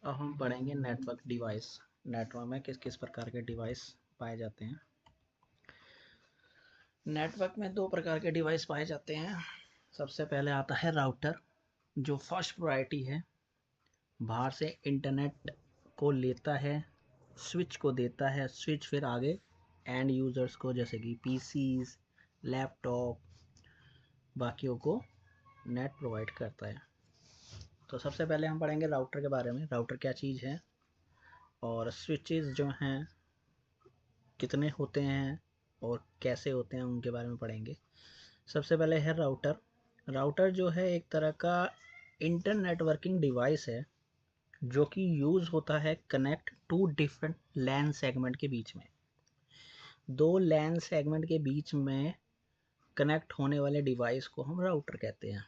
अब हम पढ़ेंगे नेटवर्क डिवाइस। नेटवर्क में किस किस प्रकार के डिवाइस पाए जाते हैं। नेटवर्क में दो प्रकार के डिवाइस पाए जाते हैं। सबसे पहले आता है राउटर, जो फर्स्ट प्रायोरिटी है। बाहर से इंटरनेट को लेता है, स्विच को देता है, स्विच फिर आगे एंड यूज़र्स को जैसे कि पीसीज, लैपटॉप, बाकियों को नेट प्रोवाइड करता है। तो सबसे पहले हम पढ़ेंगे राउटर के बारे में। राउटर क्या चीज़ है और स्विचेस जो हैं कितने होते हैं और कैसे होते हैं उनके बारे में पढ़ेंगे। सबसे पहले है राउटर। राउटर जो है एक तरह का इंटर नेटवर्किंग डिवाइस है जो कि यूज़ होता है connect to different LAN segment के बीच में। दो लैन सेगमेंट के बीच में कनेक्ट होने वाले डिवाइस को हम राउटर कहते हैं।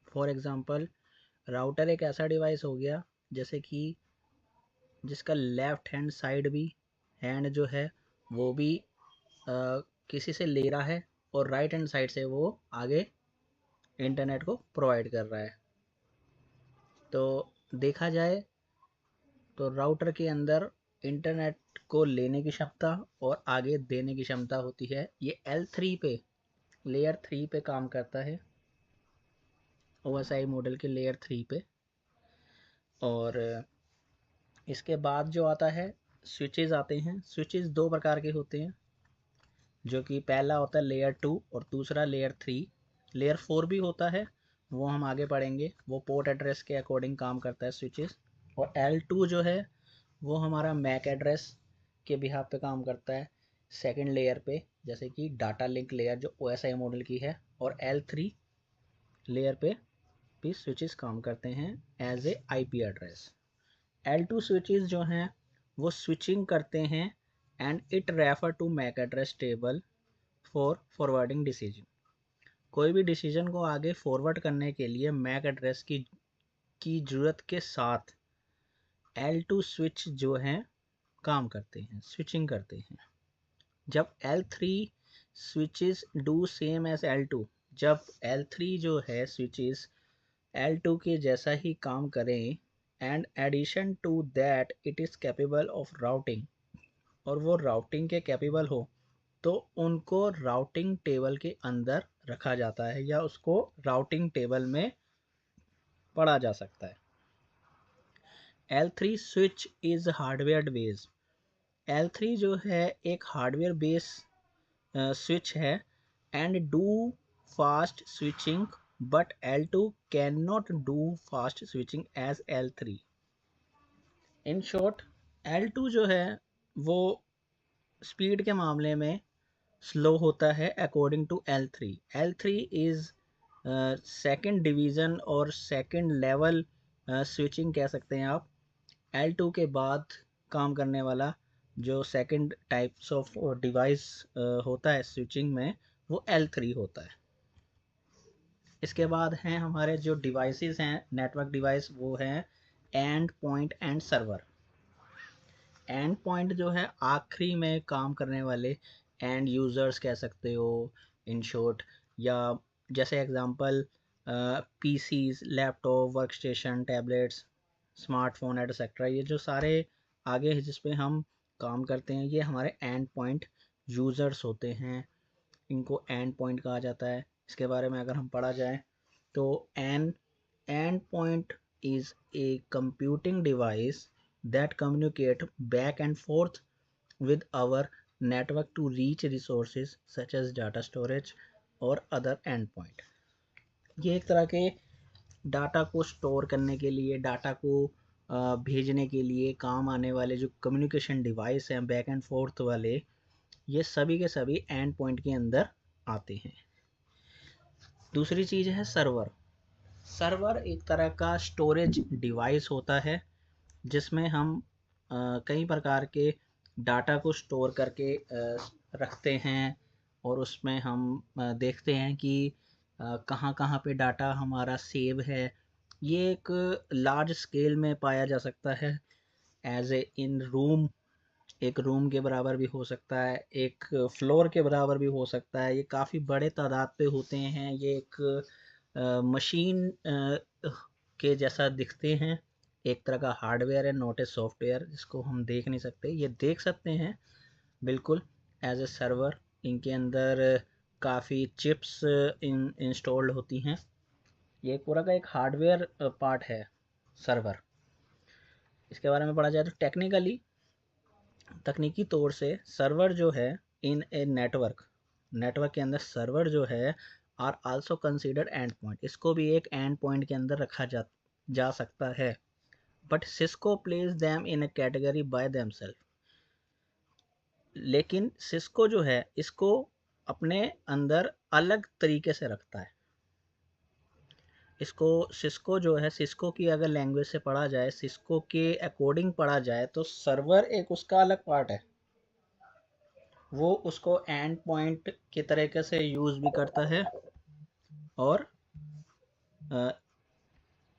फॉर एग्ज़ाम्पल, राउटर एक ऐसा डिवाइस हो गया जैसे कि जिसका लेफ्ट हैंड साइड भी हैंड जो है वो भी किसी से ले रहा है और राइट हैंड साइड से वो आगे इंटरनेट को प्रोवाइड कर रहा है। तो देखा जाए तो राउटर के अंदर इंटरनेट को लेने की क्षमता और आगे देने की क्षमता होती है। ये L3 पे, लेयर 3 पे काम करता है, OSI मॉडल के लेयर 3 पे। और इसके बाद जो आता है स्विचेस आते हैं। स्विचेस दो प्रकार के होते हैं, जो कि पहला होता है लेयर 2 और दूसरा लेयर 3। लेयर 4 भी होता है, वो हम आगे पढ़ेंगे। वो पोर्ट एड्रेस के अकॉर्डिंग काम करता है स्विचेस। और L2 जो है वो हमारा मैक एड्रेस के बिहाफ पे काम करता है सेकंड लेयर पे, जैसे कि डाटा लिंक लेयर जो OSI मॉडल की है। और L3 लेयर पे भी स्विचेस काम करते हैं as a IP address. L2 switches जो हैं वो स्विचिंग करते हैं and it refer to MAC address table for forwarding decision. कोई भी डिसीजन को आगे फॉरवर्ड करने के लिए मैक एड्रेस की ज़रूरत के साथ L2 स्विच जो हैं काम करते हैं, स्विचिंग करते हैं। जब L3 switches do same as L2, जब L3 जो है स्विचेस L2 के जैसा ही काम करें and addition to that it is capable of routing, और वो राउटिंग के कैपेबल हो, तो उनको राउटिंग टेबल के अंदर रखा जाता है या उसको राउटिंग टेबल में पढ़ा जा सकता है। L3 switch is hardware based. L3 जो है एक हार्डवेयर बेस स्विच है and do fast switching, but L2 can not do fast switching as L3। In short, L2 जो है वो स्पीड के मामले में स्लो होता है according to L3। L3 is second division और सेकेंड लेवल स्विचिंग कह सकते हैं आप। L2 के बाद काम करने वाला जो सेकंड टाइप्स ऑफ डिवाइस होता है स्विचिंग में, वो L3 होता है। इसके बाद हैं हमारे जो डिवाइसेस हैं नेटवर्क डिवाइस, वो हैं and point and server. And point जो है आखिरी में काम करने वाले एंड यूज़र्स कह सकते हो इन शॉर्ट, या जैसे example PCs, laptop, work station, tablets, smartphone etcetera, ये जो सारे आगे जिस पे हम काम करते हैं ये हमारे एंड पॉइंट यूज़र्स होते हैं। इनको एंड पॉइंट कहा जाता है। इसके बारे में अगर हम पढ़ा जाए तो and point is a computing device that communicate back and forth with our network to reach resources such as data storage और other endpoint। ये एक तरह के डाटा को स्टोर करने के लिए, डाटा को भेजने के लिए काम आने वाले जो कम्युनिकेशन डिवाइस हैं बैक एंड फोर्थ वाले, ये सभी के सभी एंड पॉइंट के अंदर आते हैं। दूसरी चीज़ है सर्वर। सर्वर एक तरह का स्टोरेज डिवाइस होता है जिसमें हम कई प्रकार के डाटा को स्टोर करके रखते हैं और उसमें हम देखते हैं कि कहाँ कहाँ पे डाटा हमारा सेव है। ये एक लार्ज स्केल में पाया जा सकता है एज ए इन रूम, एक रूम के बराबर भी हो सकता है, एक फ्लोर के बराबर भी हो सकता है। ये काफ़ी बड़े तादाद पे होते हैं। ये एक मशीन के जैसा दिखते हैं एक तरह का हार्डवेयर है, नॉट ए सॉफ्टवेयर, जिसको हम देख नहीं सकते। ये देख सकते हैं बिल्कुल एज ए सर्वर। इनके अंदर काफ़ी चिप्स इंस्टॉल्ड होती हैं। ये पूरा का एक हार्डवेयर पार्ट है सर्वर। इसके बारे में पढ़ा जाए तो तकनीकी तौर से सर्वर जो है इन ए नेटवर्क के अंदर सर्वर जो है are also considered end point, इसको भी एक एंड पॉइंट के अंदर रखा जा सकता है। But Cisco place them in a category by themselves, लेकिन सिस्को जो है इसको अपने अंदर अलग तरीके से रखता है। इसको सिस्को जो है, सिस्को की अगर लैंग्वेज से पढ़ा जाए, सिस्को के अकॉर्डिंग पढ़ा जाए तो सर्वर एक उसका अलग पार्ट है। वो उसको एंड पॉइंट के तरीके से यूज़ भी करता है और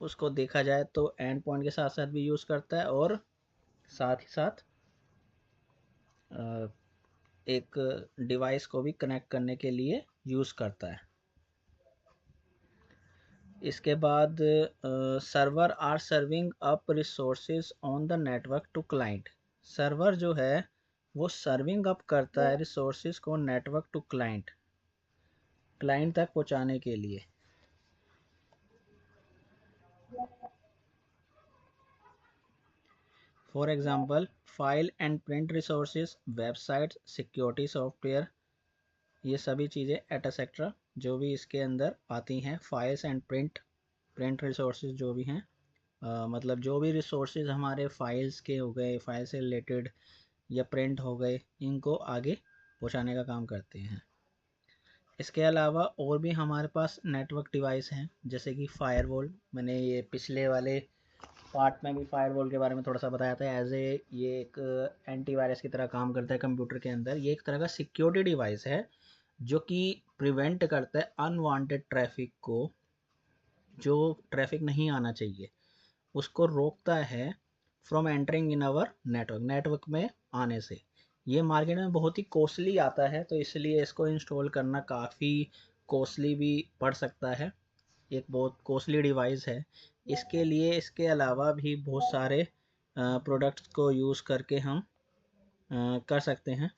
उसको देखा जाए तो एंड पॉइंट के साथ साथ भी यूज़ करता है और साथ ही साथ एक डिवाइस को भी कनेक्ट करने के लिए यूज़ करता है। इसके बाद server are serving up resources on the network to client. Server जो है वो सर्विंग अप करता है रिसोर्सेज को नेटवर्क टू क्लाइंट तक पहुंचाने के लिए। For example file and print resources, websites, security software, ये सभी चीज़ें एटसेट्रा जो भी इसके अंदर आती हैं। फाइल्स एंड प्रिंट रिसोर्सेज जो भी हैं, मतलब जो भी रिसोर्सेज हमारे फाइल्स के हो गए, फाइल से रिलेटेड या प्रिंट हो गए, इनको आगे पहुंचाने का काम करते हैं। इसके अलावा और भी हमारे पास नेटवर्क डिवाइस हैं, जैसे कि फायरवॉल। मैंने ये पिछले वाले पार्ट में भी फायरवॉल के बारे में थोड़ा सा बताया था। ये एक एंटीवायरस की तरह काम करता है कंप्यूटर के अंदर। ये एक तरह का सिक्योरिटी डिवाइस है जो कि प्रिवेंट करता है अनवांटेड ट्रैफिक को, जो ट्रैफिक नहीं आना चाहिए उसको रोकता है from entering in our network में आने से। ये मार्केट में बहुत ही कॉस्टली आता है, तो इसलिए इसको इंस्टॉल करना काफ़ी कॉस्टली भी पड़ सकता है। एक बहुत कॉस्टली डिवाइस है। इसके लिए इसके अलावा भी बहुत सारे प्रोडक्ट्स को यूज़ करके हम कर सकते हैं।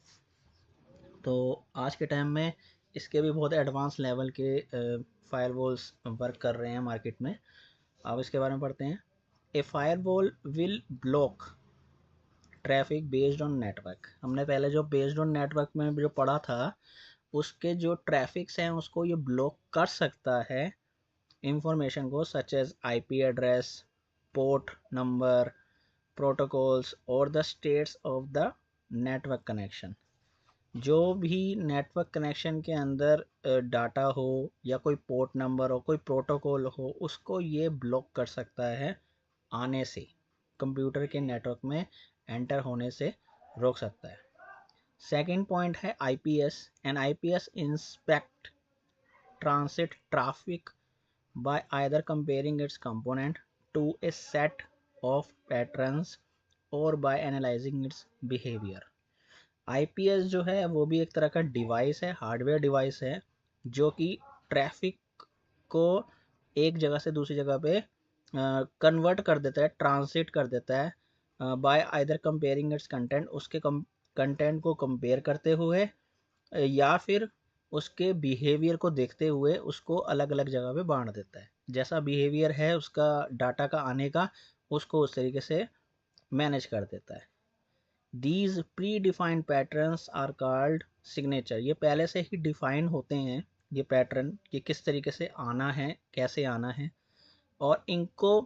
तो आज के टाइम में इसके भी बहुत एडवांस लेवल के फायरवॉल्स वर्क कर रहे हैं मार्केट में। अब इसके बारे में पढ़ते हैं। A firewall will block traffic based on network. हमने पहले जो बेस्ड ऑन नेटवर्क में जो पढ़ा था, उसके जो ट्रैफिक्स हैं उसको ये ब्लॉक कर सकता है इंफॉर्मेशन को, such as IP address, port number, protocols और the states of the network connection. जो भी नेटवर्क कनेक्शन के अंदर डाटा हो या कोई पोर्ट नंबर हो, कोई प्रोटोकॉल हो, उसको ये ब्लॉक कर सकता है आने से, कंप्यूटर के नेटवर्क में एंटर होने से रोक सकता है। सेकंड पॉइंट है IPS. N IPS inspect transit traffic by either comparing its component to a set of patterns or by analyzing its behavior। IPS जो है वो भी एक तरह का डिवाइस है, हार्डवेयर डिवाइस है, जो कि ट्रैफिक को एक जगह से दूसरी जगह पे कन्वर्ट कर देता है, ट्रांसलेट कर देता है bye either comparing it's content, उसके कंटेंट को कंपेयर करते हुए या फिर उसके बिहेवियर को देखते हुए उसको अलग अलग जगह पे बांट देता है। जैसा बिहेवियर है उसका डाटा का आने का, उसको उस तरीके से मैनेज कर देता है। These predefined patterns are called signature. ये पहले से ही डिफाइन होते हैं ये पैटर्न कि किस तरीके से आना है, कैसे आना है, और इनको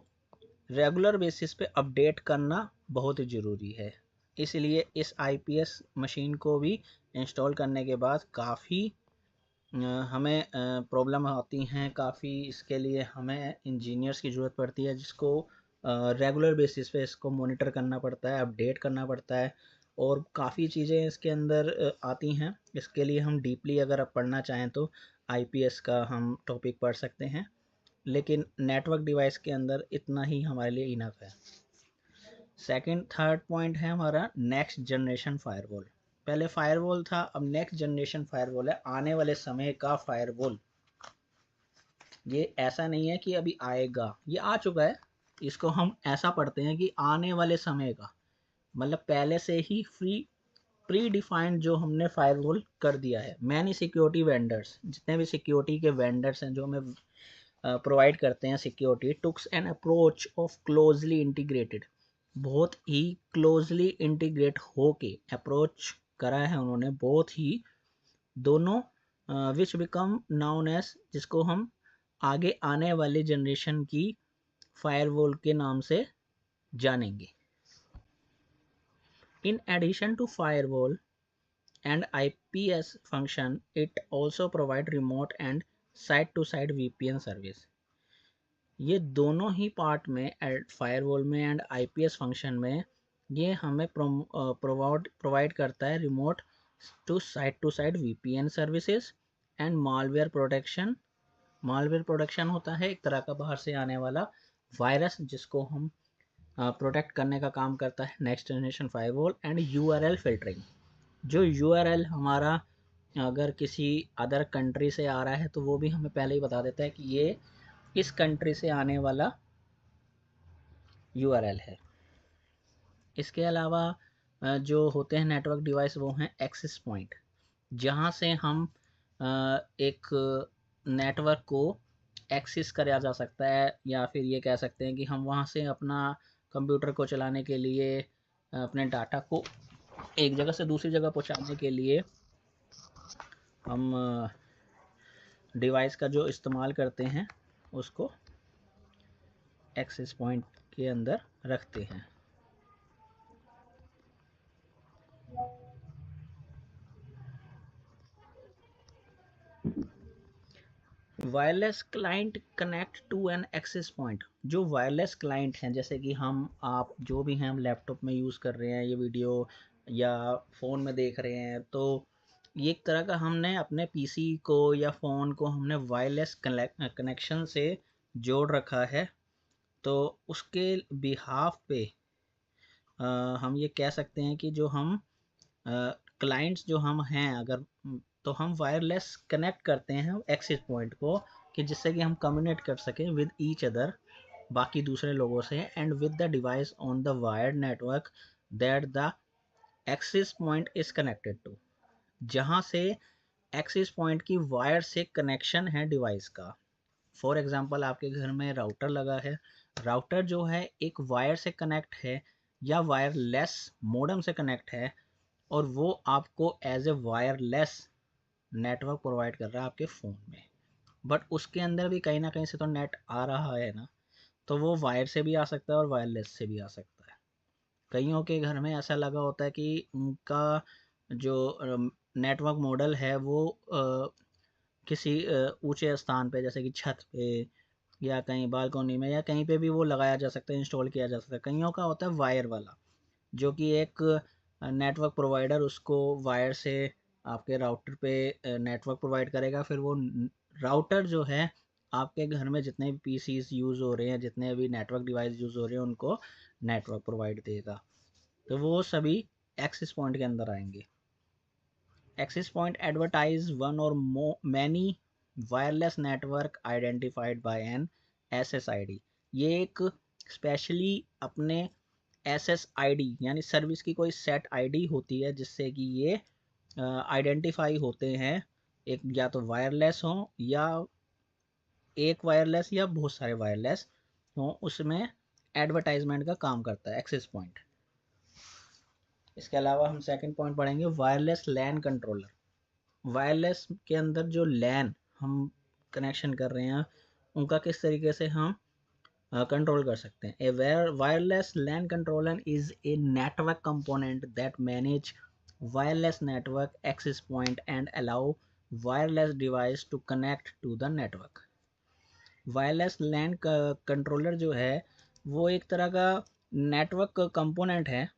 रेगुलर बेसिस पे अपडेट करना बहुत ही ज़रूरी है। इसलिए इस आईपीएस मशीन को भी इंस्टॉल करने के बाद काफ़ी हमें प्रॉब्लम आती हैं, काफ़ी इसके लिए हमें इंजीनियर्स की ज़रूरत पड़ती है, जिसको रेगुलर बेसिस पे इसको मॉनिटर करना पड़ता है, अपडेट करना पड़ता है, और काफ़ी चीज़ें इसके अंदर आती हैं। इसके लिए हम डीपली अगर आप पढ़ना चाहें तो आईपीएस का हम टॉपिक पढ़ सकते हैं, लेकिन नेटवर्क डिवाइस के अंदर इतना ही हमारे लिए इनफ है। थर्ड पॉइंट है हमारा नेक्स्ट जनरेशन फायरवॉल। पहले फायरवॉल था, अब नेक्स्ट जनरेशन फायरवॉल है, आने वाले समय का फायरवॉल। ये ऐसा नहीं है कि अभी आएगा, ये आ चुका है, इसको हम ऐसा पढ़ते हैं कि आने वाले समय का, मतलब पहले से ही प्री डिफाइंड जो हमने फायरवॉल कर दिया है। मैनी सिक्योरिटी वेंडर्स, जितने भी सिक्योरिटी के वेंडर्स हैं जो हमें प्रोवाइड करते हैं security, takes an approach of closely integrated, बहुत ही क्लोजली इंटीग्रेट होके अप्रोच करा है उन्होंने, बहुत ही दोनों, विच बिकम नाउन एज, जिसको हम आगे आने वाले जनरेशन की फायरवॉल के नाम से जानेंगे। In addition to firewall and IPS function, it also provide remote and site-to-site VPN service। ये दोनों ही पार्ट में, फायरवॉल में एंड IPS फंक्शन में, ये हमें प्रोवाइड करता है remote to site VPN services and malware protection. Malware protection होता है एक तरह का बाहर से आने वाला वायरस जिसको हम प्रोटेक्ट करने का काम करता है next generation firewall. And URL filtering, जो URL हमारा अगर किसी अदर कंट्री से आ रहा है तो वो भी हमें पहले ही बता देता है कि ये इस कंट्री से आने वाला URL है। इसके अलावा जो होते हैं नेटवर्क डिवाइस वो हैं एक्सेस पॉइंट, जहाँ से हम एक नेटवर्क को एक्सेस करा जा सकता है, या फिर ये कह सकते हैं कि हम वहाँ से अपना कंप्यूटर को चलाने के लिए, अपने डाटा को एक जगह से दूसरी जगह पहुँचाने के लिए हम डिवाइस का जो इस्तेमाल करते हैं उसको एक्सेस पॉइंट के अंदर रखते हैं। Wireless client connect to an access point, जो वायरलेस क्लाइंट हैं, जैसे कि आप जो भी हैं, हम लैपटॉप में यूज़ कर रहे हैं ये वीडियो या फ़ोन में देख रहे हैं, तो ये एक तरह का हमने अपने PC को या फ़ोन को हमने वायरलेस कनेक्शन से जोड़ रखा है। तो उसके बिहाफ पे हम ये कह सकते हैं कि जो हम क्लाइंट्स जो हम हैं अगर, तो हम वायरलेस कनेक्ट करते हैं एक्सेस पॉइंट को, कि जिससे कि हम कम्युनिकेट कर सकें विद ईच अदर, बाकी दूसरे लोगों से, and with the device on the wired network that the access point is connected to, जहाँ से एक्सेस पॉइंट की वायर से कनेक्शन है डिवाइस का। फॉर एग्जांपल आपके घर में राउटर लगा है, राउटर जो है एक वायर से कनेक्ट है या वायरलेस मॉडेम से कनेक्ट है, और वो आपको as a wireless network provide कर रहा है आपके फ़ोन में, बट उसके अंदर भी कहीं ना कहीं से तो नेट आ रहा है ना, तो वो वायर से भी आ सकता है और वायरलेस से भी आ सकता है। कईयों के घर में ऐसा लगा होता है कि उनका जो नेटवर्क मॉडल है वो किसी ऊंचे स्थान पे, जैसे कि छत पे या कहीं बालकोनी में या कहीं पे भी वो लगाया जा सकता है, इंस्टॉल किया जा सकता है। कईयों का होता है वायर वाला, जो कि एक नेटवर्क प्रोवाइडर उसको वायर से आपके राउटर पे नेटवर्क प्रोवाइड करेगा, फिर वो राउटर जो है आपके घर में जितने भी PCs यूज़ हो रहे हैं, जितने भी नेटवर्क डिवाइस यूज़ हो रहे हैं, उनको नेटवर्क प्रोवाइड देगा। तो वो सभी एक्सेस पॉइंट के अंदर आएंगे। एक्सेस पॉइंट एडवर्टाइज वन और many wireless network identified by an SSID। ये एक स्पेशली अपने SSID यानी सर्विस की कोई सेट ID होती है, जिससे कि ये आइडेंटिफाई होते हैं, एक या तो वायरलेस हो या एक वायरलेस या बहुत सारे वायरलेस हो, उसमें एडवर्टाइजमेंट का काम करता है एक्सेस पॉइंट। इसके अलावा हम सेकंड पॉइंट पढ़ेंगे वायरलेस लैन कंट्रोलर। वायरलेस के अंदर जो लैन हम कनेक्शन कर रहे हैं उनका किस तरीके से हम कंट्रोल कर सकते हैं। A wireless LAN controller is a network component that manage wireless network access point and allow wireless device to connect to the network. Wireless LAN controller जो है वो एक तरह का नेटवर्क कंपोनेंट है,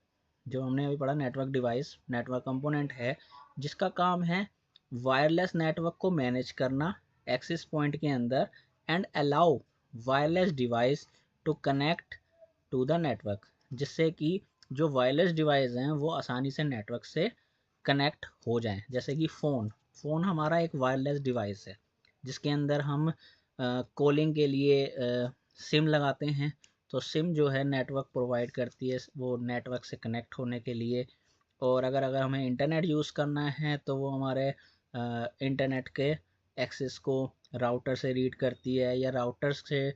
जो हमने अभी पढ़ा नेटवर्क डिवाइस नेटवर्क कंपोनेंट है, जिसका काम है वायरलेस नेटवर्क को मैनेज करना एक्सेस पॉइंट के अंदर and allow wireless device to connect to the network, जिससे कि जो वायरलेस डिवाइस हैं वो आसानी से नेटवर्क से कनेक्ट हो जाएं। जैसे कि फ़ोन हमारा एक वायरलेस डिवाइस है जिसके अंदर हम कॉलिंग के लिए सिम लगाते हैं, तो सिम जो है नेटवर्क प्रोवाइड करती है वो नेटवर्क से कनेक्ट होने के लिए, और अगर हमें इंटरनेट यूज़ करना है तो वो हमारे इंटरनेट के एक्सेस को राउटर से रीड करती है, या राउटर से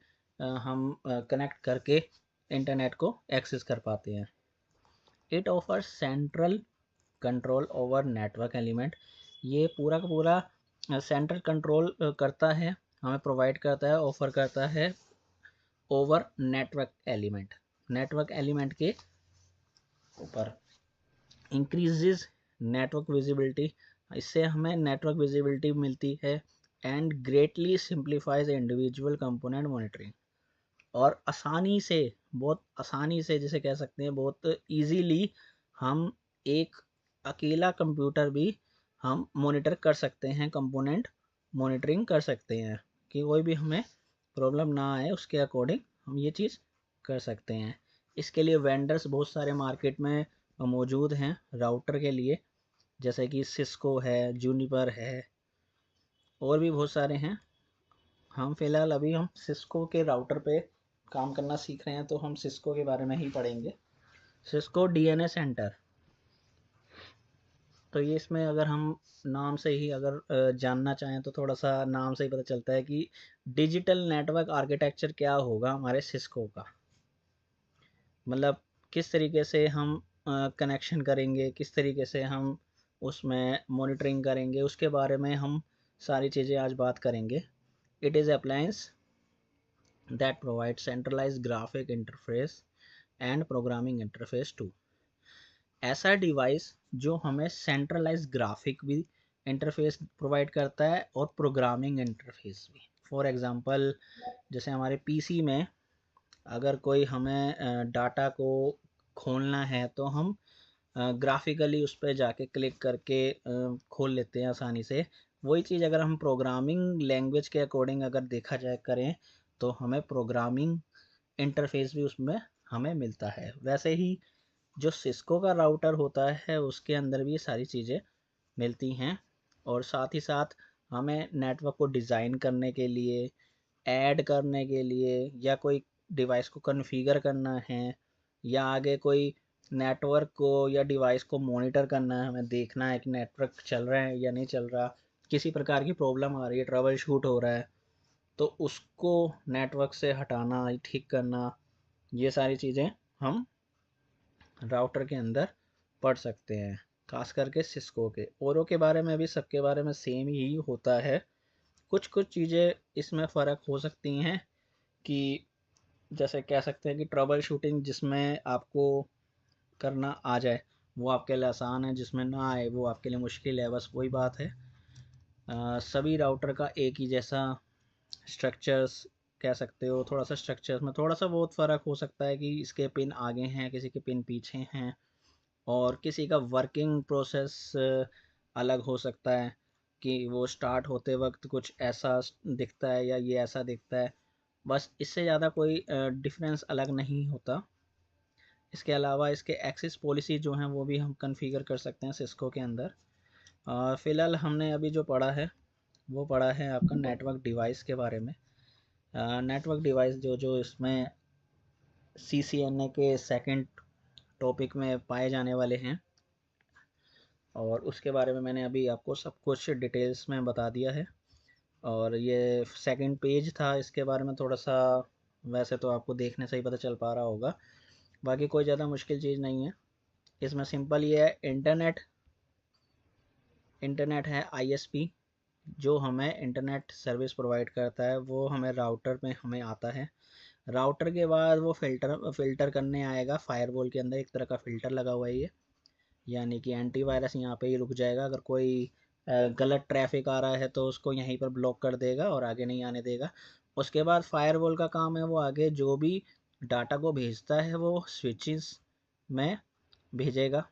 हम कनेक्ट करके इंटरनेट को एक्सेस कर पाते हैं। It offers central control over network element, ये पूरा का पूरा सेंट्रल कंट्रोल करता है, हमें प्रोवाइड करता है, ऑफर करता है ओवर नेटवर्क एलिमेंट के ऊपर। इंक्रीजेज नेटवर्क विजिबिलिटी, इससे हमें नेटवर्क विजिबिलिटी मिलती है, and greatly simplifies individual component monitoring, और आसानी से, बहुत आसानी से जिसे कह सकते हैं बहुत इजीली हम एक अकेला कंप्यूटर भी हम मॉनिटर कर सकते हैं, कंपोनेंट मॉनिटरिंग कर सकते हैं कि कोई भी हमें प्रॉब्लम ना आए, उसके अकॉर्डिंग हम ये चीज़ कर सकते हैं। इसके लिए वेंडर्स बहुत सारे मार्केट में मौजूद हैं राउटर के लिए, जैसे कि सिस्को है, जूनिपर है, और भी बहुत सारे हैं। हम फिलहाल अभी हम सिस्को के राउटर पे काम करना सीख रहे हैं, तो हम सिस्को के बारे में ही पढ़ेंगे। सिस्को डीएनए सेंटर, तो ये इसमें अगर हम नाम से ही अगर जानना चाहें तो थोड़ा सा नाम से ही पता चलता है कि डिजिटल नेटवर्क आर्किटेक्चर क्या होगा हमारे सिस्को का, मतलब किस तरीके से हम कनेक्शन करेंगे, किस तरीके से हम उसमें मॉनिटरिंग करेंगे, उसके बारे में हम सारी चीज़ें आज बात करेंगे। It is appliance that provide centralized graphic interface and programming interface too। ऐसा डिवाइस जो हमें सेंट्रलाइज ग्राफिक भी इंटरफेस प्रोवाइड करता है और प्रोग्रामिंग इंटरफेस भी। फॉर एग्जांपल जैसे हमारे पीसी में अगर कोई हमें डाटा को खोलना है तो हम ग्राफिकली उस पर जाके क्लिक करके खोल लेते हैं आसानी से। वही चीज़ अगर हम प्रोग्रामिंग लैंग्वेज के अकॉर्डिंग अगर देखा जाए करें तो हमें प्रोग्रामिंग इंटरफेस भी उसमें हमें मिलता है। वैसे ही जो सिस्को का राउटर होता है उसके अंदर भी ये सारी चीज़ें मिलती हैं, और साथ ही साथ हमें नेटवर्क को डिज़ाइन करने के लिए, ऐड करने के लिए, या कोई डिवाइस को कॉन्फ़िगर करना है, या आगे कोई नेटवर्क को या डिवाइस को मॉनिटर करना है, हमें देखना है कि नेटवर्क चल रहा है या नहीं चल रहा, किसी प्रकार की प्रॉब्लम आ रही है, ट्रबल शूट हो रहा है, तो उसको नेटवर्क से हटाना, ठीक करना, ये सारी चीज़ें हम राउटर के अंदर पढ़ सकते हैं। खास करके सिस्को के, औरों के बारे में भी सबके बारे में सेम ही होता है। कुछ कुछ चीज़ें इसमें फ़र्क हो सकती हैं कि जैसे कह सकते हैं कि ट्रबल शूटिंग जिसमें आपको करना आ जाए वो आपके लिए आसान है, जिसमें ना आए वो आपके लिए मुश्किल है, बस वही बात है। सभी राउटर का एक ही जैसा स्ट्रक्चर्स कह सकते हो, थोड़ा सा स्ट्रक्चर्स में थोड़ा सा बहुत फ़र्क हो सकता है कि इसके पिन आगे हैं, किसी के पिन पीछे हैं, और किसी का वर्किंग प्रोसेस अलग हो सकता है कि वो स्टार्ट होते वक्त कुछ ऐसा दिखता है या ये ऐसा दिखता है, बस इससे ज़्यादा कोई डिफरेंस अलग नहीं होता। इसके अलावा इसके एक्सेस पॉलिसी जो हैं वो भी हम कॉन्फ़िगर कर सकते हैं सिस्को के अंदर। फ़िलहाल हमने अभी जो पढ़ा है वो पढ़ा है आपका नेटवर्क डिवाइस के बारे में। नेटवर्क डिवाइस जो जो इसमें CCNA के सेकंड टॉपिक में पाए जाने वाले हैं, और उसके बारे में मैंने अभी आपको सब कुछ डिटेल्स में बता दिया है। और ये सेकंड पेज था, इसके बारे में थोड़ा सा वैसे तो आपको देखने से ही पता चल पा रहा होगा, बाकी कोई ज़्यादा मुश्किल चीज़ नहीं है। इसमें सिंपल ये है, इंटरनेट है ISP जो हमें इंटरनेट सर्विस प्रोवाइड करता है, वो हमें राउटर में हमें आता है। राउटर के बाद वो फ़िल्टर करने आएगा फायरवॉल के अंदर, एक तरह का फ़िल्टर लगा हुआ है ये, यानी कि एंटीवायरस यहाँ पे ही रुक जाएगा। अगर कोई गलत ट्रैफिक आ रहा है तो उसको यहीं पर ब्लॉक कर देगा और आगे नहीं आने देगा। उसके बाद फायरवॉल का काम है, वो आगे जो भी डाटा को भेजता है वो स्विचेस में भेजेगा।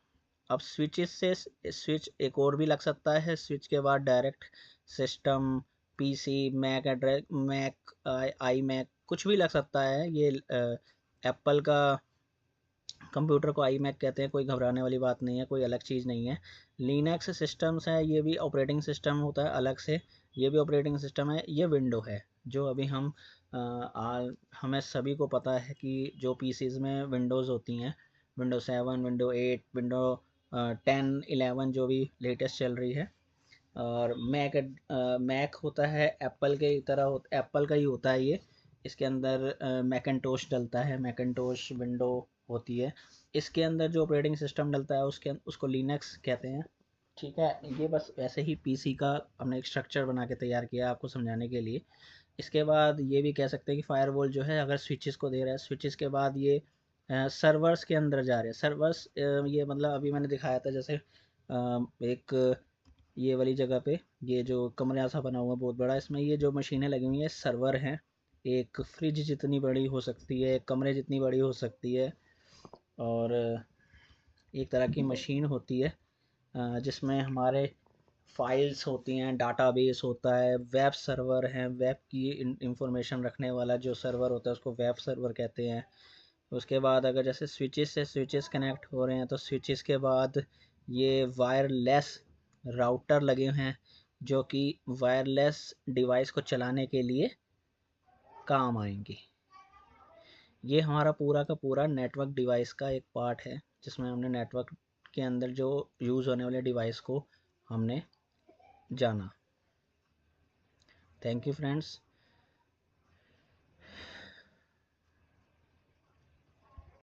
अब स्विचेस से स्विच एक और भी लग सकता है, स्विच के बाद डायरेक्ट सिस्टम, PC, मैक, आई मैक कुछ भी लग सकता है। ये एप्पल का कंप्यूटर को iMac कहते हैं, कोई घबराने वाली बात नहीं है, कोई अलग चीज़ नहीं है। लिनक्स सिस्टम्स है, ये भी ऑपरेटिंग सिस्टम होता है अलग से, ये भी ऑपरेटिंग सिस्टम है। ये विंडो है, जो अभी हम हमें सभी को पता है कि जो पीसीज में विंडोज़ होती हैं, विंडो 7, विंडो 8, विंडो 10, 11 जो भी लेटेस्ट चल रही है, और मैक होता है एप्पल के तरह, एप्पल का ही होता है ये। इसके अंदर मैकिन्टोश डलता है, मैकिन्टोश विंडो होती है। इसके अंदर जो ऑपरेटिंग सिस्टम डलता है उसको लिनक्स कहते हैं। ठीक है, ये बस वैसे ही पीसी का हमने एक स्ट्रक्चर बना के तैयार किया आपको समझाने के लिए। इसके बाद ये भी कह सकते हैं कि फायरवॉल जो है अगर स्विचेस को दे रहा है, स्विचेस के बाद ये सर्वर्स के अंदर जा रहे हैं। सर्वर्स ये मतलब अभी मैंने दिखाया था जैसे एक ये वाली जगह पे ये जो कमरा सा बना हुआ बहुत बड़ा, इसमें ये जो मशीनें लगी हुई हैं सर्वर हैं। एक फ्रिज जितनी बड़ी हो सकती है, एक कमरे जितनी बड़ी हो सकती है, और एक तरह की मशीन होती है जिसमें हमारे फाइल्स होती हैं, डाटाबेस होता है, वेब सर्वर हैं, वेब की इंफॉर्मेशन रखने वाला जो सर्वर होता है उसको वेब सर्वर कहते हैं। उसके बाद अगर जैसे स्विचेस से स्विचेस कनेक्ट हो रहे हैं तो स्विचेस के बाद ये वायरलेस राउटर लगे हुए हैं जो कि वायरलेस डिवाइस को चलाने के लिए काम आएंगे। ये हमारा पूरा का पूरा नेटवर्क डिवाइस का एक पार्ट है जिसमें हमने नेटवर्क के अंदर जो यूज़ होने वाले डिवाइस को हमने जाना। Thank you friends.